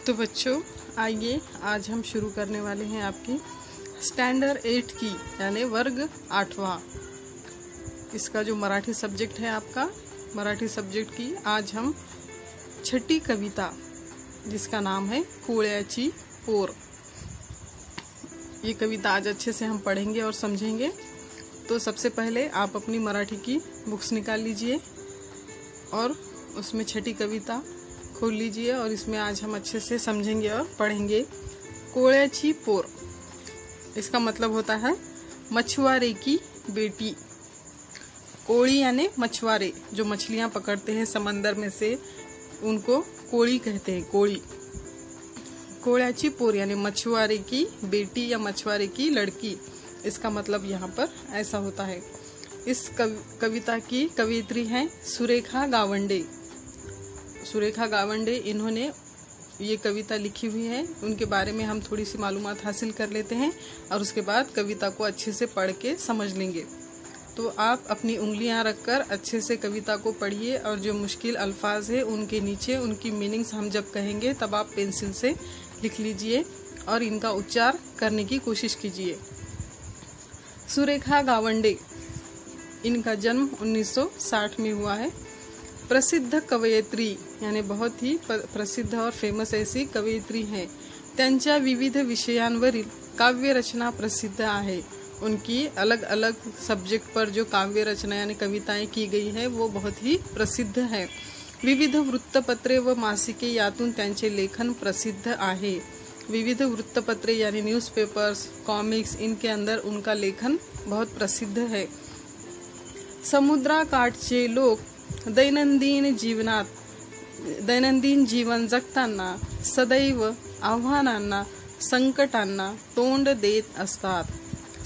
तो बच्चों आइए आज हम शुरू करने वाले हैं आपकी स्टैंडर्ड 8 की यानी वर्ग 8वां। इसका जो मराठी सब्जेक्ट है आपका मराठी सब्जेक्ट की आज हम छठी कविता जिसका नाम है कोळ्याची पोर। ये कविता आज अच्छे से हम पढ़ेंगे और समझेंगे। तो सबसे पहले आप अपनी मराठी की बुक्स निकाल लीजिए और उसमें छठी कविता खोल लीजिए और इसमें आज हम अच्छे से समझेंगे और पढ़ेंगे। कोळ्याची पोर, इसका मतलब होता है मछुआरे की बेटी। कोड़ी यानी मछुआरे, जो मछलियां पकड़ते हैं समंदर में से उनको कोड़ी कहते हैं, कोड़ी। कोळ्याची पोर यानी मछुआरे की बेटी या मछुआरे की लड़की, इसका मतलब यहाँ पर ऐसा होता है। इस कविता की कवयित्री हैं सुरेखा गावंडे। सुरेखा गावंडे इन्होंने ये कविता लिखी हुई है, उनके बारे में हम थोड़ी सी मालूमात हासिल कर लेते हैं और उसके बाद कविता को अच्छे से पढ़ के समझ लेंगे। तो आप अपनी उंगलियां रखकर अच्छे से कविता को पढ़िए और जो मुश्किल अल्फाज है उनके नीचे उनकी मीनिंग्स हम जब कहेंगे तब आप पेंसिल से लिख लीजिए और इनका उच्चार करने की कोशिश कीजिए। सुरेखा गावंडे, इनका जन्म 1960 में हुआ है। प्रसिद्ध कवयित्री यानी बहुत ही प्रसिद्ध और फेमस ऐसी कवयित्री हैं। त्यांच्या विविध विषयांवरील काव्य रचना प्रसिद्ध आहे। उनकी अलग अलग सब्जेक्ट पर जो काव्य रचना यानी कविताएं की गई है वो बहुत ही प्रसिद्ध है। विविध वृत्तपत्रे व मासिके यातून त्यांचे लेखन प्रसिद्ध आहे। विविध वृत्तपत्रे यानी न्यूज़पेपर्स, कॉमिक्स, इनके अंदर उनका लेखन बहुत प्रसिद्ध है। समुद्राकाठचे लोक दैनंदिन जीवन जगताना सदैव आव्हानांना, संकटांना तोंड देत असतात।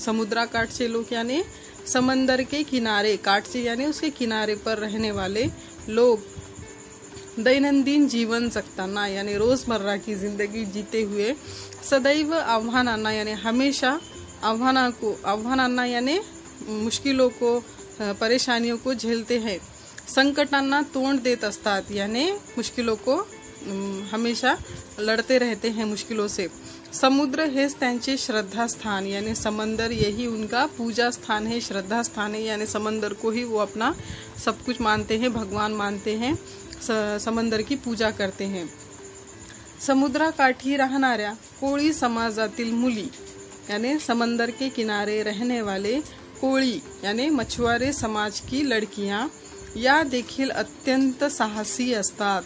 समुद्राकाठचे लोग यानी समंदर के किनारे, काट से यानी उसके किनारे पर रहने वाले लोग, दैनंदिन जीवन जगताना यानी रोजमर्रा की जिंदगी जीते हुए, सदैव आव्हानांना यानी हमेशा आव्हानांना यानी मुश्किलों को, परेशानियों को झेलते हैं। संकटांना तोंड देत असतात यानी मुश्किलों को हमेशा लड़ते रहते हैं मुश्किलों से। समुद्र हेच त्यांचे श्रद्धास्थान यानी समंदर यही उनका पूजा स्थान है, श्रद्धा स्थान है। यानी समंदर को ही वो अपना सब कुछ मानते हैं, भगवान मानते हैं, समंदर की पूजा करते हैं। समुद्राकाठी राहणाऱ्या कोळी समाजातील मुली यानी समंदर के किनारे रहने वाले कोळी यानी मछुआरे समाज की लड़कियां या देखिल अत्यंत साहसी असतात।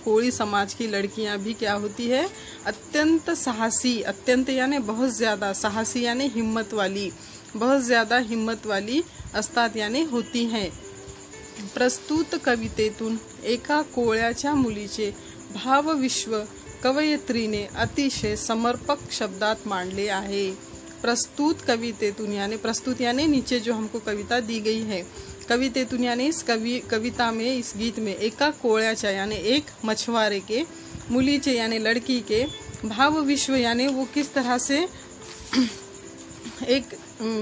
कोळी समाज की लड़कियां भी क्या होती है, अत्यंत साहसी, अत्यंत यानी बहुत ज्यादा, साहसी यानी हिम्मत वाली, बहुत ज्यादा हिम्मत वाली असतात यानी होती हैं। प्रस्तुत कवितेतून एका कोळ्याच्या मुलीचे भावविश्व कवयित्रीने अतिशय समर्पक शब्दात मांडले आहे। प्रस्तुत कवितेतून यानी प्रस्तुत यानी नीचे जो हमको कविता दी गई है, कवितेतून यानी इस कविता में, इस गीत में एका कोळ्याच्या यानी एक मछुआरे के, मुलीचे यानी लड़की के, भाव विश्व यानी वो किस तरह से एक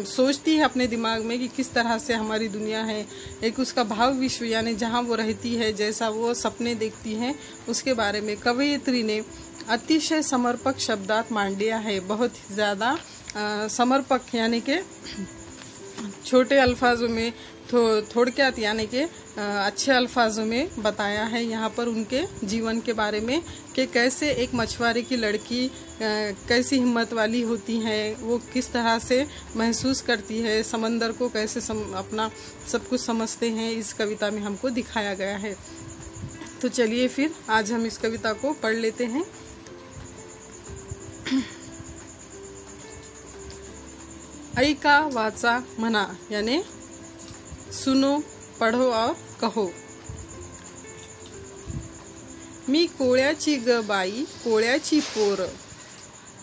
सोचती है अपने दिमाग में कि किस तरह से हमारी दुनिया है, एक उसका भाव विश्व यानी जहाँ वो रहती है, जैसा वो सपने देखती है, उसके बारे में कवयित्री ने अतिशय समर्पक शब्दात मांडलिया है। बहुत ज़्यादा समर्पक यानी के छोटे अल्फाजों में, थोड़क्यात यानी के अच्छे अल्फाजों में बताया है यहाँ पर उनके जीवन के बारे में कि कैसे एक मछुआरे की लड़की कैसी हिम्मत वाली होती है, वो किस तरह से महसूस करती है, समंदर को कैसे अपना सब कुछ समझते हैं, इस कविता में हमको दिखाया गया है। तो चलिए फिर आज हम इस कविता को पढ़ लेते हैं। ऐका वाचा म्हणा यानी सुनो, पढ़ो और कहो। मी कोळ्याची ग बाई कोळ्याची पोर,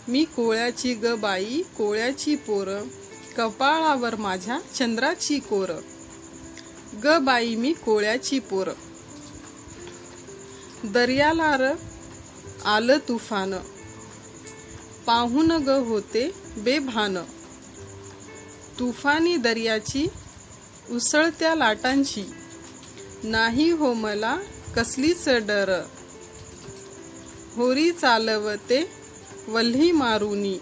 मी कोळ्याची ग बाई कोळ्याची पोर, कपाळावर माझ्या चंद्राची कोर, ग बाई मी कोळ्याची पोर। दर्याला र आलं तुफान, पाहून ग होते बेभान, तुफानी दर्याची उसळत्या लाटांची, नाही हो मला कसलीच डर, होरी चालवते वल्ही मारुनी,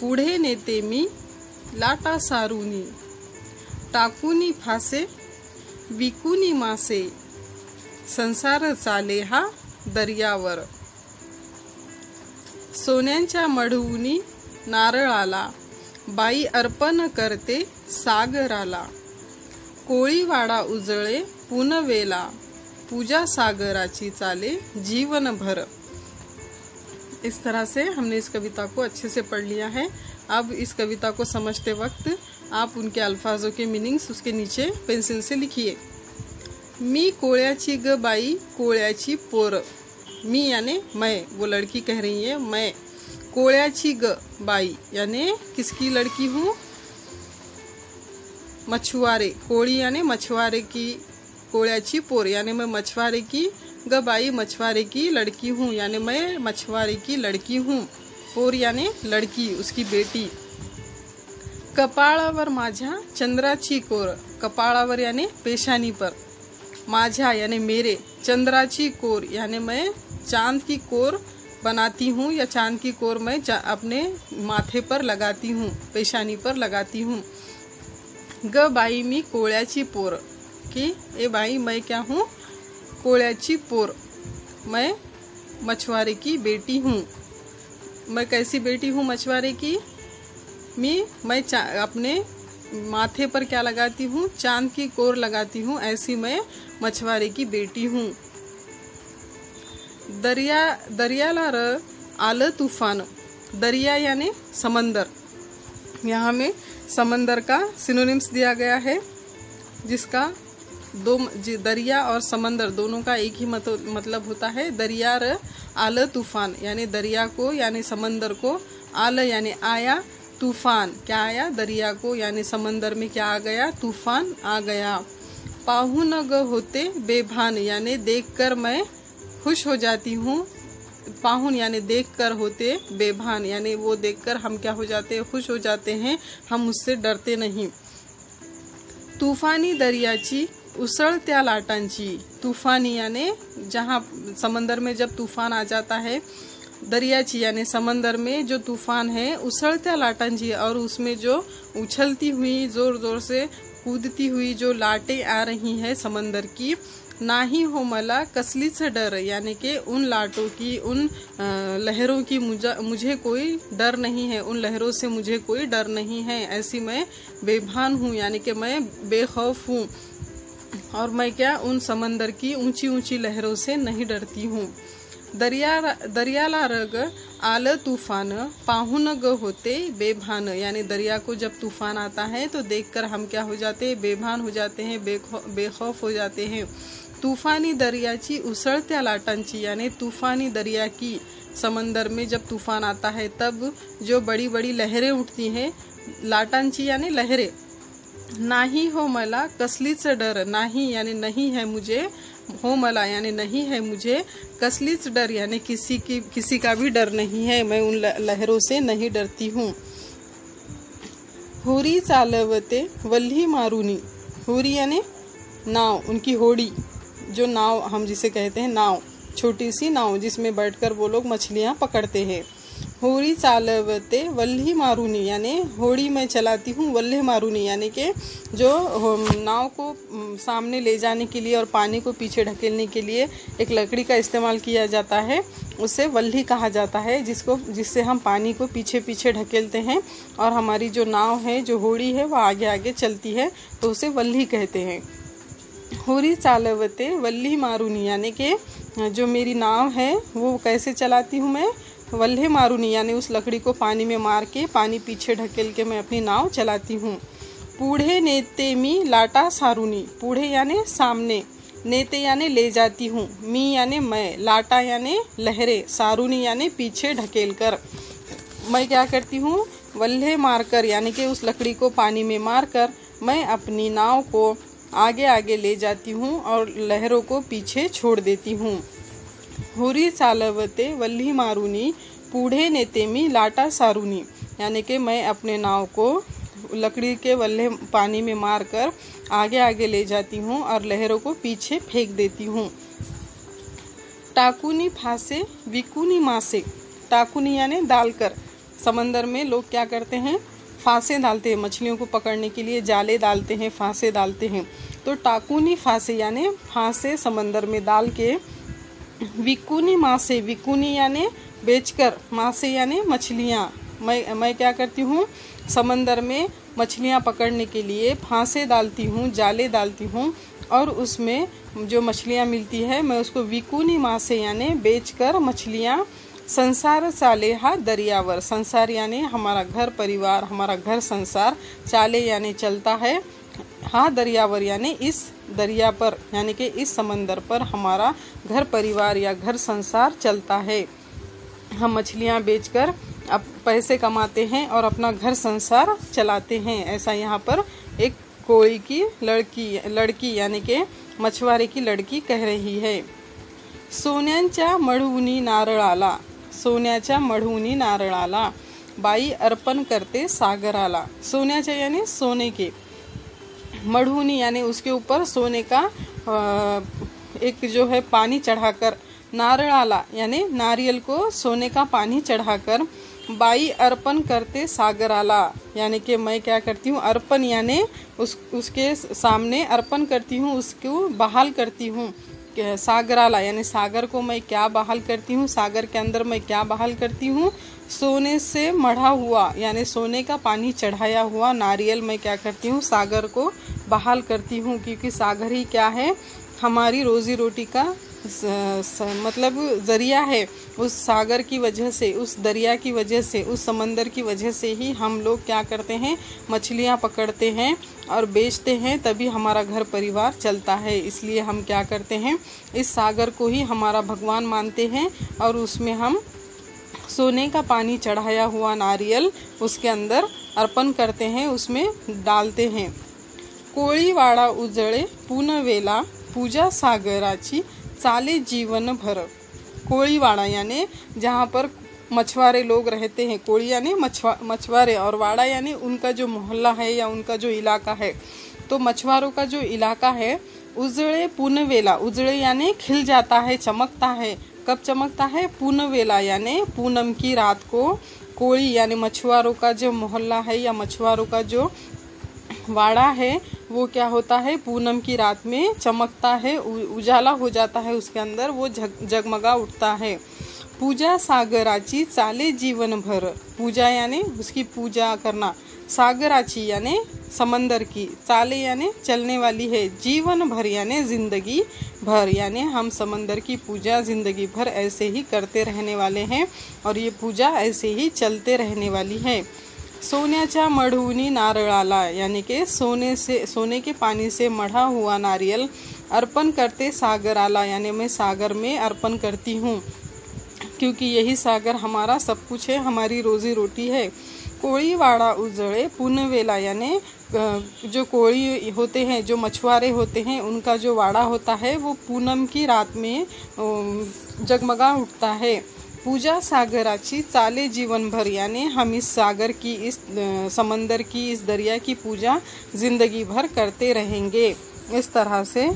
पुढे नेते मी लाटा सारुनी, टाकुनी फासे विकुनी मासे, संसार चाले हा दर्यावर, सोन्यांच्या मढवुनी नारळाला, बाई अर्पण करते सागराला, कोळीवाडा उजळे पुनवेला, पूजा सागराची चाले जीवनभर। इस तरह से हमने इस कविता को अच्छे से पढ़ लिया है। अब इस कविता को समझते वक्त आप उनके अल्फाजों के मीनिंग्स उसके नीचे पेंसिल से लिखिए। मी कोळ्याची ग बाई कोळ्याची पोर, मी यानी मैं, वो लड़की कह रही है मैं, कोळ्याची ग बाई यानी किसकी लड़की हूँ, मछुआरे, कोड़ी यानी मछुआरे की, कोळ्याची पोर यानी मैं मछुआरे की, ग बाई मछुआरे की लड़की हूँ यानी मैं मछुआरे की लड़की हूँ, पोर यानी लड़की, उसकी बेटी। कपाळावर माझ्या चंद्राची कोर, कपाळावर यानी पेशानी पर, माझ्या यानी मेरे, चंद्राची कोर यानी मैं चांद की कोर बनाती हूँ या चांद की कोर मैं अपने माथे पर लगाती हूँ, पेशानी पर लगाती हूँ। ग बाई मी कोळ्याची पोर, कि ए बाई मैं क्या हूँ, कोळ्याची पोर, मैं मछुआरे की बेटी हूँ। मैं कैसी बेटी हूँ मछुआरे की, मैं अपने माथे पर क्या लगाती हूँ, चांद की कोर लगाती हूँ, ऐसी मैं मछुआरे की बेटी हूँ। दरियाला र आलं तूफान, दरिया यानी समंदर, यहाँ में समंदर का सिनोनिम्स दिया गया है, जिसका दरिया और समंदर दोनों का एक ही मतलब होता है। दरिया र आलं तूफान यानी दरिया को यानी समंदर को, आलं यानी आया, तूफान क्या आया, दरिया को यानी समंदर में क्या आ गया, तूफान आ गया। पाहुन ग होते बेभान यानी देखकर मैं खुश हो जाती हूँ, पाहुन यानी देखकर, होते बेभान यानी वो देखकर हम क्या हो जाते हैं, खुश हो जाते हैं, हम उससे डरते नहीं। तूफानी दरियाची उसळत्या लाटांची, तूफानी यानी जहाँ समंदर में जब तूफान आ जाता है, दरियाची यानी समंदर में जो तूफान है, उसळत्या लाटांची और उसमें जो उछलती हुई जोर जोर से कूदती हुई जो लाटें आ रही हैं समंदर की, नाही हो मला कसलीच डर यानी कि उन लाटों की, उन लहरों की मुझे कोई डर नहीं है, उन लहरों से मुझे कोई डर नहीं है, ऐसी मैं बेभान हूँ यानी कि मैं बेखौफ हूँ, और मैं क्या उन समंदर की ऊंची ऊंची लहरों से नहीं डरती हूँ। दरियाला रग आलं तूफान, पाहुन ग होते बेभान यानी दरिया को जब तूफान आता है तो देखकर हम क्या हो जाते हैं, बेभान हो जाते हैं, बेखौफ हो जाते हैं। तूफानी दरियाची उसळत्या लाटांची यानी तूफानी दरिया की, समंदर में जब तूफान आता है तब जो बड़ी बड़ी लहरें उठती हैं, लाटांची यानी लहरें। नाही हो मला कसलीच डर, नाही यानी नहीं है मुझे, हो मला यानी नहीं है मुझे, कसलीच डर यानी किसी का भी डर नहीं है, मैं उन लहरों से नहीं डरती हूँ। होरी चालवते वल्ही मारुनी, होरी यानी नाव, उनकी होड़ी, जो नाव हम जिसे कहते हैं नाव, छोटी सी नाव जिसमें बैठकर वो लोग मछलियाँ पकड़ते हैं। होड़ी चालवते वल्ही मारुनी यानी होड़ी में चलाती हूँ, वल्हे मारुनी यानी कि जो नाव को सामने ले जाने के लिए और पानी को पीछे ढकेलने के लिए एक लकड़ी का इस्तेमाल किया जाता है, उसे वल्ही कहा जाता है, जिससे हम पानी को पीछे पीछे ढकेलते हैं और हमारी जो नाव है, जो होड़ी है, वह आगे आगे चलती है, तो उसे वल्ही कहते हैं। होरी चालवते वल्ही मारुनी यानी कि जो मेरी नाव है वो कैसे चलाती हूँ मैं, वल्हे मारुनी यानी उस लकड़ी को पानी में मार के पानी पीछे ढकेल के मैं अपनी नाव चलाती हूँ। पूढ़े नेते मी लाटा सारुनी, पूढ़े यानी सामने, नेते यानी ले जाती हूँ, मी यानी मैं, लाटा यानी लहरें, सारुनी यानी पीछे ढकेल कर। मैं क्या करती हूँ, वल्हे मारकर यानी कि उस लकड़ी को पानी में मारकर मैं अपनी नाव को आगे आगे ले जाती हूँ और लहरों को पीछे छोड़ देती हूँ। होरी चालवते वल्ही मारुनी, पूढ़े नेते मी लाटा सारुनी यानी कि मैं अपने नाव को लकड़ी के वल्हे पानी में मारकर आगे आगे ले जाती हूँ और लहरों को पीछे फेंक देती हूँ। टाकुनी फांसे विकुनी मासे। टाकुनी यानी डालकर, समंदर में लोग क्या करते हैं, फांसे डालते हैं, मछलियों को पकड़ने के लिए जाले डालते हैं, फांसे डालते हैं। तो टाकुनी फांसे यानी फांसे समंदर में डाल के, विकुनी मासे, विकुनी यानी बेचकर, मासे यानी मछलियाँ। मैं क्या करती हूँ, समंदर में मछलियाँ पकड़ने के लिए फांसे डालती हूँ, जाले डालती हूँ, और उसमें जो मछलियाँ मिलती है मैं उसको विकुनी मासे यानी बेचकर मछलियाँ, संसार चाले हा दरियावर, संसार यानी हमारा घर परिवार, हमारा घर संसार, चाले यानी चलता है, हा दरियावर यानी इस दरिया पर, यानी कि इस समंदर पर हमारा घर परिवार या घर संसार चलता है। हम मछलियाँ बेचकर अब पैसे कमाते हैं और अपना घर संसार चलाते हैं। ऐसा यहाँ पर एक कोई की लड़की यानी कि मछुआरे की लड़की कह रही है। सोन्यांच्या मढवुनी नारळाला, सोन्याच्या मढवुनी नारळाला, बाई अर्पण करते सागराला। सोन्याच्या यानी सोने के, मढवुनी यानी उसके ऊपर सोने का एक जो है पानी चढ़ाकर, नारळाला यानी नारियल को सोने का पानी चढ़ाकर, बाई अर्पण करते सागराला यानी कि मैं क्या करती हूँ, अर्पण यानी उसके सामने अर्पण करती हूँ, उसको बहाल करती हूँ। सागराला यानी सागर को मैं क्या बहाल करती हूँ, सागर के अंदर मैं क्या बहाल करती हूँ, सोने से मढ़ा हुआ यानी सोने का पानी चढ़ाया हुआ नारियल मैं क्या करती हूँ, सागर को बहाल करती हूँ। क्योंकि सागर ही क्या है, हमारी रोजी रोटी का मतलब ज़रिया है। उस सागर की वजह से, उस दरिया की वजह से, उस समंदर की वजह से ही हम लोग क्या करते हैं, मछलियाँ पकड़ते हैं और बेचते हैं, तभी हमारा घर परिवार चलता है। इसलिए हम क्या करते हैं, इस सागर को ही हमारा भगवान मानते हैं और उसमें हम सोने का पानी चढ़ाया हुआ नारियल उसके अंदर अर्पण करते हैं, उसमें डालते हैं। कोळीवाडा उजळे पुनवेला, पूजा सागराची चाले जीवन भर। कोळीवाड़ा यानी जहाँ पर मछुआरे लोग रहते हैं, कोળી यानी मछुआरे, और वाड़ा यानी उनका जो मोहल्ला है या उनका जो इलाका है। तो मछुआरों का जो इलाका है, उजळे पुनवेला, उजळे यानी खिल जाता है, चमकता है। कब चमकता है, पूनवेला यानी पूनम की रात को। कोળી यानी मछुआरों का जो मोहल्ला है या मछुआरों का जो वाड़ा है वो क्या होता है, पूनम की रात में चमकता है, उजाला हो जाता है, उसके अंदर वो जगमगा उठता है। पूजा सागराची चाले जीवन भर, पूजा यानी उसकी पूजा करना, सागराची यानी समंदर की, चाले यानी चलने वाली है, जीवन भर यानी जिंदगी भर, यानी हम समंदर की पूजा जिंदगी भर ऐसे ही करते रहने वाले हैं और ये पूजा ऐसे ही चलते रहने वाली है। सोन्याच्या मढवुनी नारळाला यानी कि सोने के पानी से मढ़ा हुआ नारियल अर्पण करते सागराला यानी मैं सागर में अर्पण करती हूँ, क्योंकि यही सागर हमारा सब कुछ है, हमारी रोजी रोटी है। कोळीवाड़ा उजळे पुनवेला यानी जो कोળી होते हैं, जो मछुआरे होते हैं, उनका जो वाड़ा होता है वो पूनम की रात में जगमगा उठता है। पूजा सागराची चाले जीवन भर यानी हम इस सागर की, इस समंदर की, इस दरिया की पूजा जिंदगी भर करते रहेंगे। इस तरह से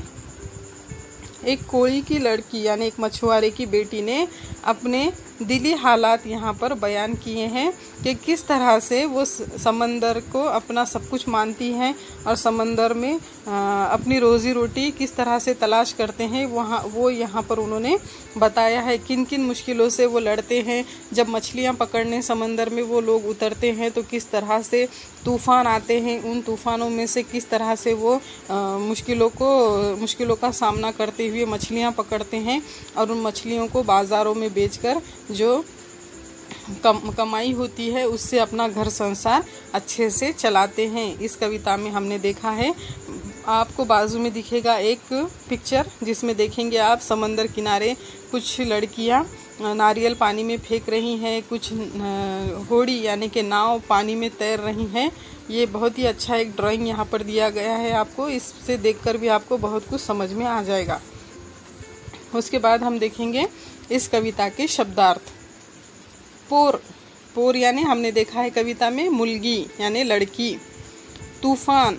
एक कोળી की लड़की यानी एक मछुआरे की बेटी ने अपने दिली हालात यहाँ पर बयान किए हैं कि किस तरह से वो समंदर को अपना सब कुछ मानती हैं और समंदर में अपनी रोज़ी रोटी किस तरह से तलाश करते हैं। वो यहाँ पर उन्होंने बताया है किन किन मुश्किलों से वो लड़ते हैं। जब मछलियाँ पकड़ने समंदर में वो लोग उतरते हैं तो किस तरह से तूफ़ान आते हैं, उन तूफ़ानों में से किस तरह से वो मुश्किलों का सामना करते हुए मछलियाँ पकड़ते हैं और उन मछलियों को बाज़ारों में बेचकर जो कमाई होती है उससे अपना घर संसार अच्छे से चलाते हैं। इस कविता में हमने देखा है, आपको बाजू में दिखेगा एक पिक्चर जिसमें देखेंगे आप समंदर किनारे कुछ लड़कियां नारियल पानी में फेंक रही हैं, कुछ होड़ी यानी कि नाव पानी में तैर रही हैं। ये बहुत ही अच्छा एक ड्राइंग यहाँ पर दिया गया है, आपको इससे देखकर भी आपको बहुत कुछ समझ में आ जाएगा। उसके बाद हम देखेंगे इस कविता के शब्दार्थ। पोर यानी हमने देखा है कविता में मुलगी यानी लड़की, तूफान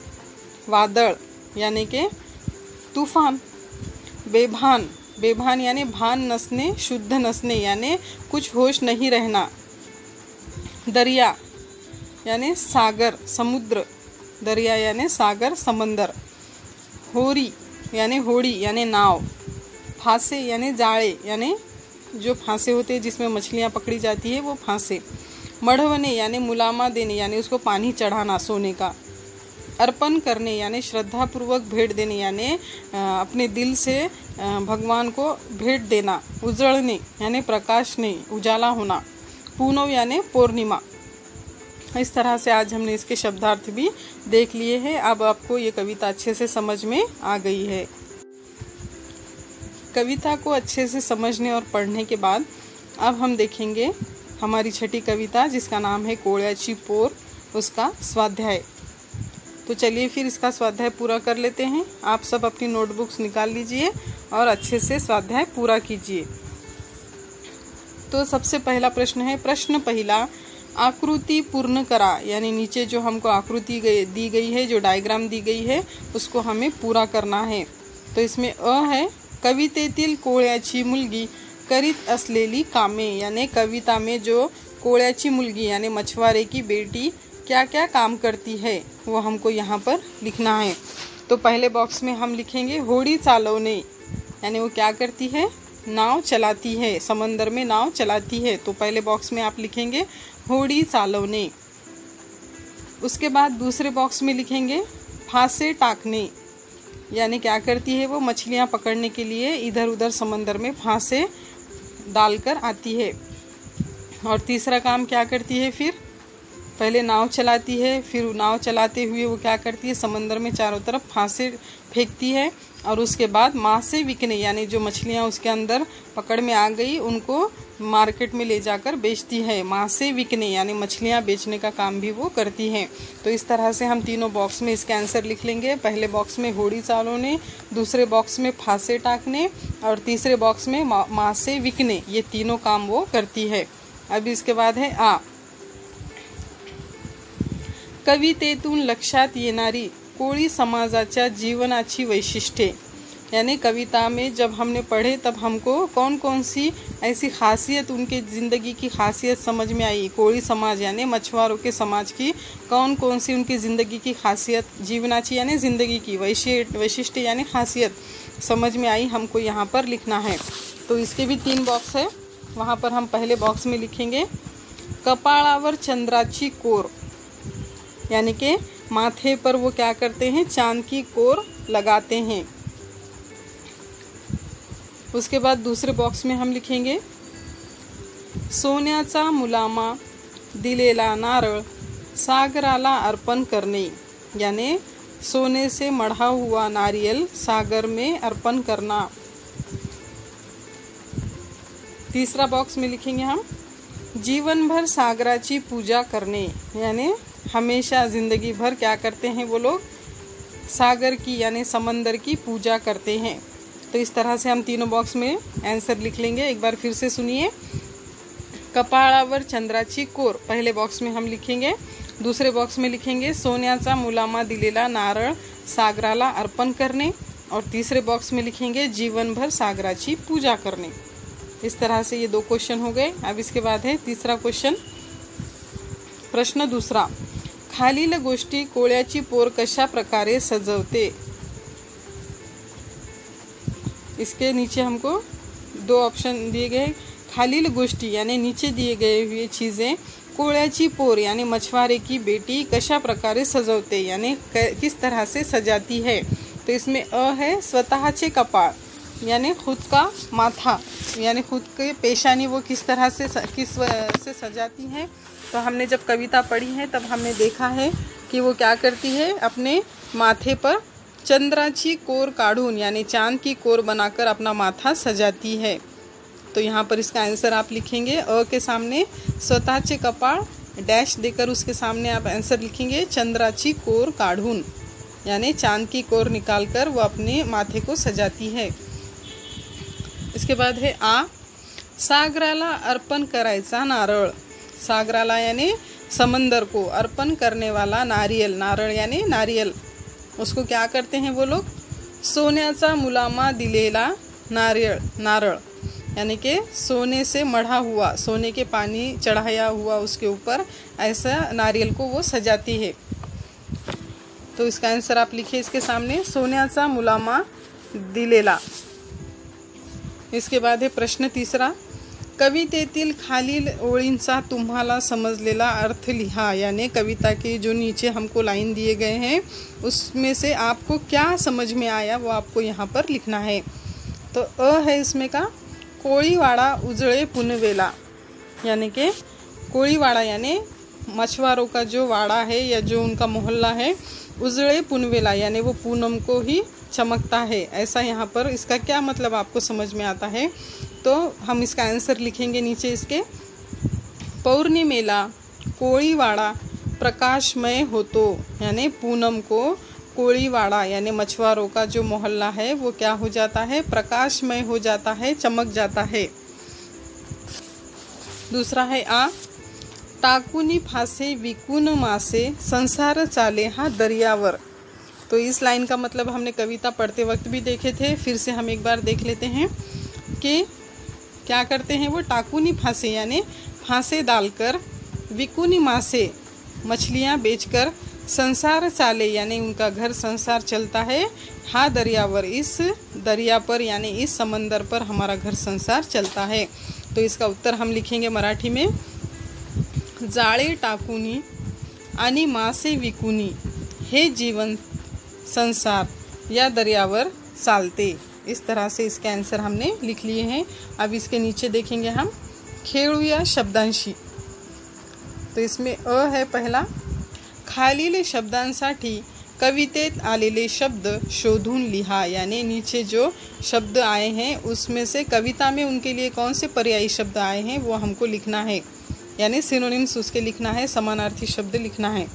वादळ यानी के तूफान, बेभान बेभान यानी भान नसने, शुद्ध नसने यानी कुछ होश नहीं रहना। दरिया यानी सागर, समुद्र, दरिया यानी सागर, समंदर। होरी यानी होड़ी यानी नाव। फांसे यानी जाले यानी जो फांसे होते हैं जिसमें मछलियाँ पकड़ी जाती है वो फांसे। मढ़वने यानी मुलामा देने यानी उसको पानी चढ़ाना, सोने का। अर्पण करने यानी श्रद्धापूर्वक भेंट देने यानी अपने दिल से भगवान को भेंट देना। उजड़ने यानी प्रकाशने, उजाला होना। पूनव यानी पूर्णिमा। इस तरह से आज हमने इसके शब्दार्थ भी देख लिए हैं। अब आपको ये कविता अच्छे से समझ में आ गई है। कविता को अच्छे से समझने और पढ़ने के बाद अब हम देखेंगे हमारी छठी कविता जिसका नाम है कोळ्याची पोर, उसका स्वाध्याय। तो चलिए फिर इसका स्वाध्याय पूरा कर लेते हैं। आप सब अपनी नोटबुक्स निकाल लीजिए और अच्छे से स्वाध्याय पूरा कीजिए। तो सबसे पहला प्रश्न है, प्रश्न पहला, आकृति पूर्ण करा, यानी नीचे जो हमको आकृति दी गई है, जो डायग्राम दी गई है, उसको हमें पूरा करना है। तो इसमें अ है, कवितेतील कोळ्याची मुलगी करीत असलेली कामे, यानी कविता में जो कोळ्याची मुलगी यानी मछुआरे की बेटी क्या क्या काम करती है वो हमको यहाँ पर लिखना है। तो पहले बॉक्स में हम लिखेंगे होड़ी चालवणे, यानी वो क्या करती है, नाव चलाती है, समंदर में नाव चलाती है। तो पहले बॉक्स में आप लिखेंगे होड़ी चालवणे। उसके बाद दूसरे बॉक्स में लिखेंगे फांसे टाकने, यानी क्या करती है वो मछलियाँ पकड़ने के लिए इधर उधर समंदर में फांसे डालकर आती है। और तीसरा काम क्या करती है, फिर पहले नाव चलाती है, फिर नाव चलाते हुए वो क्या करती है, समंदर में चारों तरफ फांसे फेंकती है। और उसके बाद मासे बिकने, यानी जो मछलियाँ उसके अंदर पकड़ में आ गई उनको मार्केट में ले जाकर बेचती है। मासे बिकने यानी मछलियाँ बेचने का काम भी वो करती हैं। तो इस तरह से हम तीनों बॉक्स में इसके आंसर लिख लेंगे। पहले बॉक्स में होड़ी चालवणे, दूसरे बॉक्स में फांसे टाकने और तीसरे बॉक्स में मासे बिकने, ये तीनों काम वो करती है। अब इसके बाद है आ, कवितेतून लक्षात येणारी कोळी समाजाच्या जीवनाची वैशिष्ट्ये, यानी कविता में जब हमने पढ़े तब हमको कौन कौन सी ऐसी खासियत, उनके ज़िंदगी की खासियत समझ में आई। कोळी समाज यानी मछुआरों के समाज की कौन कौन सी उनकी ज़िंदगी की खासियत, जीवनाची यानी ज़िंदगी की, वैशिष्ट्य यानी खासियत समझ में आई, हमको यहाँ पर लिखना है। तो इसके भी 3 बॉक्स है, वहाँ पर हम पहले बॉक्स में लिखेंगे कपाळावर चंद्राची कोर, यानी कि माथे पर वो क्या करते हैं, चांद की कोर लगाते हैं। उसके बाद दूसरे बॉक्स में हम लिखेंगे सोन्याचा मुलामा दिलेला नारळ सागराला अर्पण करने, यानी सोने से मढ़ा हुआ नारियल सागर में अर्पण करना। तीसरा बॉक्स में लिखेंगे हम जीवन भर सागराची पूजा करने, यानी हमेशा ज़िंदगी भर क्या करते हैं वो लोग, सागर की यानी समंदर की पूजा करते हैं। तो इस तरह से हम तीनों बॉक्स में आंसर लिख लेंगे। एक बार फिर से सुनिए, कपाळावर चंद्राची कोर पहले बॉक्स में हम लिखेंगे, दूसरे बॉक्स में लिखेंगे सोन्याचा मुलामा दिलेला नारळ सागराला अर्पण करने, और तीसरे बॉक्स में लिखेंगे जीवन भर सागराची पूजा करने। इस तरह से ये 2 क्वेश्चन हो गए। अब इसके बाद है तीसरा क्वेश्चन, प्रश्न दूसरा, खालील गोष्टी कोळ्याची पोर कशा प्रकारे सजवते। इसके नीचे हमको 2 ऑप्शन दिए गए, खालील गोष्टी यानी नीचे दिए गए हुए चीज़ें, कोळ्याची पोर यानी मछुआरे की बेटी कशा प्रकारे सजवते, यानी किस तरह से सजाती है। तो इसमें अ है स्वतःचे कपाळ, यानी खुद का माथा, यानी खुद के पेशानी वो किस तरह से सजाती हैं। तो हमने जब कविता पढ़ी है तब हमने देखा है कि वो क्या करती है, अपने माथे पर चंद्राची कोर काढ़ून यानी चांद की कोर बनाकर अपना माथा सजाती है। तो यहाँ पर इसका आंसर आप लिखेंगे अ के सामने स्वतःचे कपाळ डैश देकर उसके सामने आप आंसर लिखेंगे चंद्राची कोर काढ़ून, यानी चांद की कोर निकालकर वो अपने माथे को सजाती है। इसके बाद है आ, सागराला अर्पण करायचा नारळ, सागराला यानी समंदर को, अर्पण करने वाला नारियल, नारळ यानी नारियल, उसको क्या करते हैं वो लोग, सोन्याचा मुलामा दिलेला नारळ यानी कि सोने से मढ़ा हुआ, सोने के पानी चढ़ाया हुआ उसके ऊपर ऐसा नारियल को वो सजाती है। तो इसका आंसर आप लिखिए इसके सामने, सोन्याचा मुलामा दिलेला। इसके बाद है प्रश्न तीसरा, कवितेतील खालील ओळींचा तुम्हाला समजलेला अर्थ लिहा। यानी कविता के जो नीचे हमको लाइन दिए गए हैं उसमें से आपको क्या समझ में आया वो आपको यहाँ पर लिखना है। तो है इसमें का, कोळीवाड़ा उजळे पुनवेला, यानी कि कोळीवाड़ा यानी मछुआरों का जो वाड़ा है या जो उनका मोहल्ला है, उजळे पुनवेला यानी वो पूनम को ही चमकता है। ऐसा यहाँ पर इसका क्या मतलब आपको समझ में आता है, तो हम इसका आंसर लिखेंगे नीचे इसके, पौर्णिमेला कोळीवाड़ा प्रकाशमय होतो, यानी पूनम को कोळीवाड़ा यानी मछुआरों का जो मोहल्ला है वो क्या हो जाता है, प्रकाशमय हो जाता है, चमक जाता है। दूसरा है आ, टाकुनी फासे विकुन मासे संसार चाले हा दरियावर। तो इस लाइन का मतलब हमने कविता पढ़ते वक्त भी देखे थे, फिर से हम एक बार देख लेते हैं कि क्या करते हैं वो, टाकुनी फांसे यानी फांसे डालकर, विकुनी मासे मछलियाँ बेचकर, संसार चाले यानी उनका घर संसार चलता है, हाँ दरियावर इस दरिया पर यानी इस समंदर पर हमारा घर संसार चलता है। तो इसका उत्तर हम लिखेंगे मराठी में, जाळे टाकुनी आणि मासे विकुनी हे जीवन संसार या दरियावर चालते। इस तरह से इसके आंसर हमने लिख लिए हैं। अब इसके नीचे देखेंगे हम, खेळूया शब्दांशी। तो इसमें अ है पहला, खालील शब्दांसाठी कवितेत आलेले शब्द शोधून लिहा। यानी नीचे जो शब्द आए हैं उसमें से कविता में उनके लिए कौन से पर्यायी शब्द आए हैं वो हमको लिखना है, यानी सिनोनिम्स उसके लिखना है, समानार्थी शब्द लिखना है।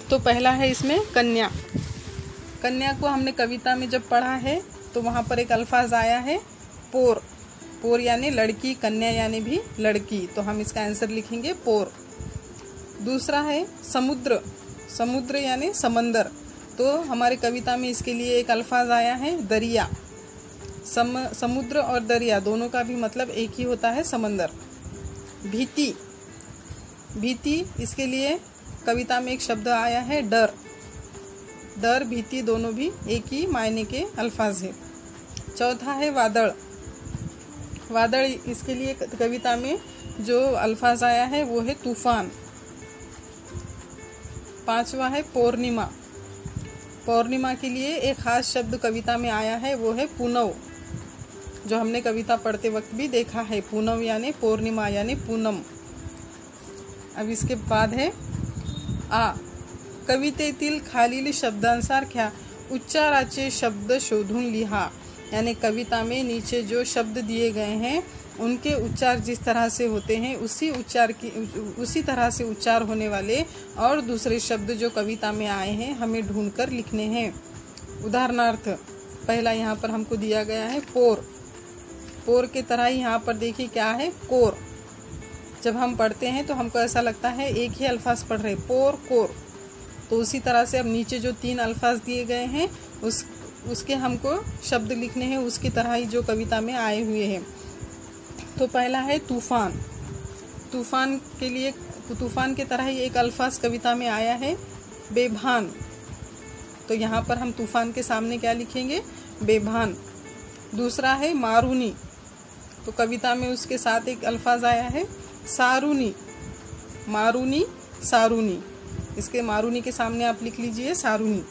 तो पहला है इसमें कन्या। कन्या को हमने कविता में जब पढ़ा है तो वहाँ पर एक अल्फाज आया है पोर। पोर यानी लड़की, कन्या यानी भी लड़की, तो हम इसका आंसर लिखेंगे पोर। दूसरा है समुद्र। समुद्र यानी समंदर, तो हमारे कविता में इसके लिए एक अल्फाज आया है दरिया। समुद्र और दरिया दोनों का भी मतलब एक ही होता है, समंदर। भीति। भीति इसके लिए कविता में एक शब्द आया है डर। डर, भीति दोनों भी एक ही मायने के अल्फाज है। चौथा है वादळ। वादळ इसके लिए कविता में जो अल्फाज आया है वो है तूफान। पांचवा है पौर्णिमा। पौर्णिमा के लिए एक खास शब्द कविता में आया है वो है पुनव, जो हमने कविता पढ़ते वक्त भी देखा है। पुनव यानी पौर्णिमा यानी पूनम। अब इसके बाद है आ, कवितेतील खालील शब्दांसारख्या उच्चाराचे शब्द शोधून लिहा। यानी कविता में नीचे जो शब्द दिए गए हैं उनके उच्चार जिस तरह से होते हैं उसी तरह से उच्चार होने वाले और दूसरे शब्द जो कविता में आए हैं हमें ढूंढकर लिखने हैं। उदाहरणार्थ पहला यहाँ पर हमको दिया गया है पोर। पोर के तरह ही यहाँ पर देखिए क्या है, कोर। जब हम पढ़ते हैं तो हमको ऐसा लगता है एक ही अल्फाज पढ़ रहे, पोर कोर। तो उसी तरह से अब नीचे जो तीन अल्फाज दिए गए हैं उसके हमको शब्द लिखने हैं उसकी तरह ही जो कविता में आए हुए हैं। तो पहला है तूफान। तूफान के लिए तूफान के तरह ही एक अल्फाज कविता में आया है बेभान। तो यहाँ पर हम तूफान के सामने क्या लिखेंगे, बेभान। दूसरा है मारूनी। तो कविता में उसके साथ एक अल्फाज आया है सारूनी। मारूनी सारूनी, इसके मारूनी के सामने आप लिख लीजिए सारूनी।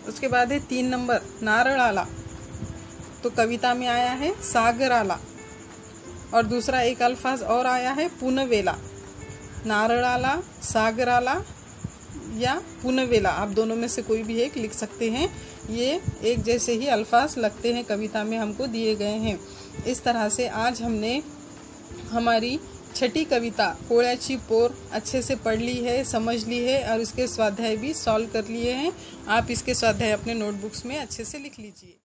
उसके बाद है 3 नंबर नारळाला। तो कविता में आया है सागराला। और दूसरा एक अल्फाज और आया है पुनवेला। नारळाला, सागराला या पुनवेला, आप दोनों में से कोई भी एक लिख सकते हैं। ये एक जैसे ही अल्फाज लगते हैं कविता में हमको दिए गए हैं। इस तरह से आज हमने हमारी छठी कविता कोळ्याची पोर अच्छे से पढ़ ली है, समझ ली है और इसके स्वाध्याय भी सॉल्व कर लिए हैं। आप इसके स्वाध्याय अपने नोटबुक्स में अच्छे से लिख लीजिए।